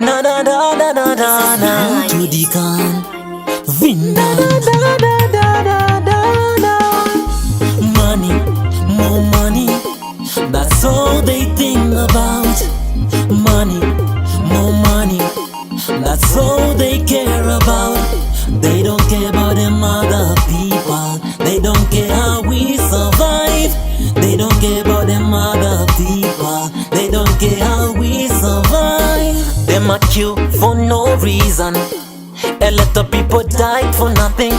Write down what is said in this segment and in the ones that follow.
na na na na na na na. To the can, vinkon. Money, more money. That's all they think about. Money, more money. That's all they care about. They don't care about them other people. They don't care how we survive. They don't care about them other people. They don't care how we survive. Them a queue for no reason. A lot of people died for nothing.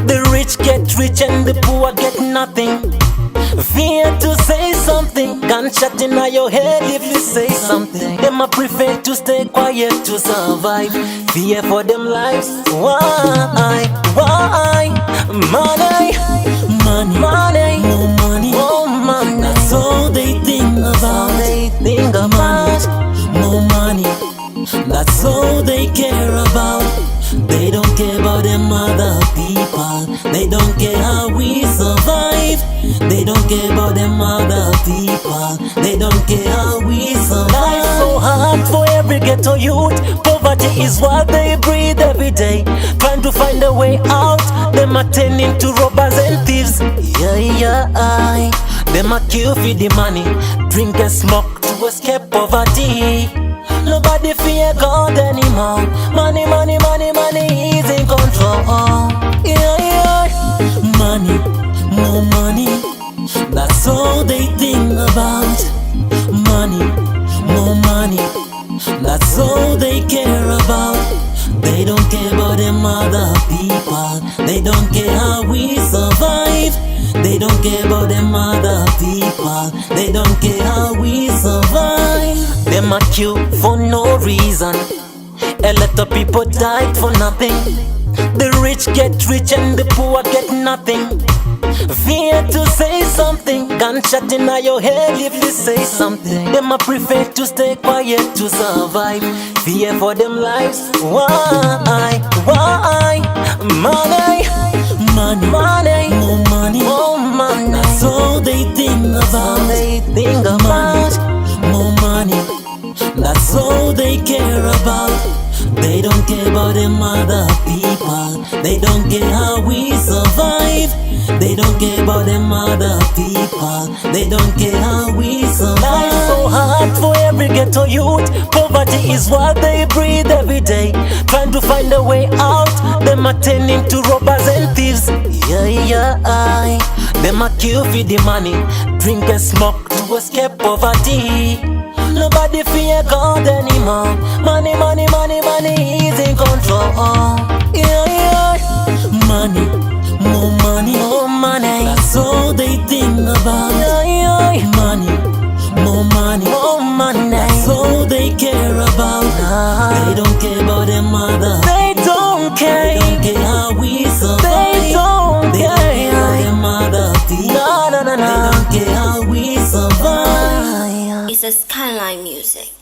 The rich get rich and the poor get nothing. Fear to say something, gunshot in your head if you say something. Them a prefer to stay quiet to survive. Fear for them lives. Why? Money, money, money, more money, more money. That's all they think about. They think about more money. That's all they care about. They don't care about them other people. They don't care how we survive. They don't care about them other people. They don't care how we survive. Life's so hard for every ghetto youth. Poverty is what they breathe every day. Trying to find a way out. Them are turning to robbers and thieves. Yeah. Them are kill for the money. Drink and smoke to escape poverty. Nobody fear God anymore. Money, money, money, money is in control. Yeah. Money, more money. That's all they think about. Money, more money. That's all they care about. They don't care about them other people. They don't care how we survive. They don't care about them other people. They don't care how we survive. Them a queue for no reason. A lot of people died for nothing. The rich get rich and the poor get nothing. Fear to say something, gunshot in your head if you say something. Them a prefer to stay quiet to survive. Fear for them lives. Why? Money, money, money, more money, more money. That's all they think about. They think about more money. That's all they care about. They don't care about them other people. They don't care how we survive. They don't care about them other people. They don't care how we survive. Life's so hard for every ghetto youth. Poverty is what they breathe every day. Trying to find a way out. Them are turning to robbers and thieves. Yeah. Them are kill for the money. Drink and smoke to escape poverty. Nobody fear God anymore. Money, money, money, money is in control. Yeah. Money, more money, more money. That's all they think about. Yeah. Money, more money, more money. That's all they care about. They don't care about them other. They don't care. They don't care how we survive. They don't care about them other people. No. They don't care how we survive. It's a skyline music.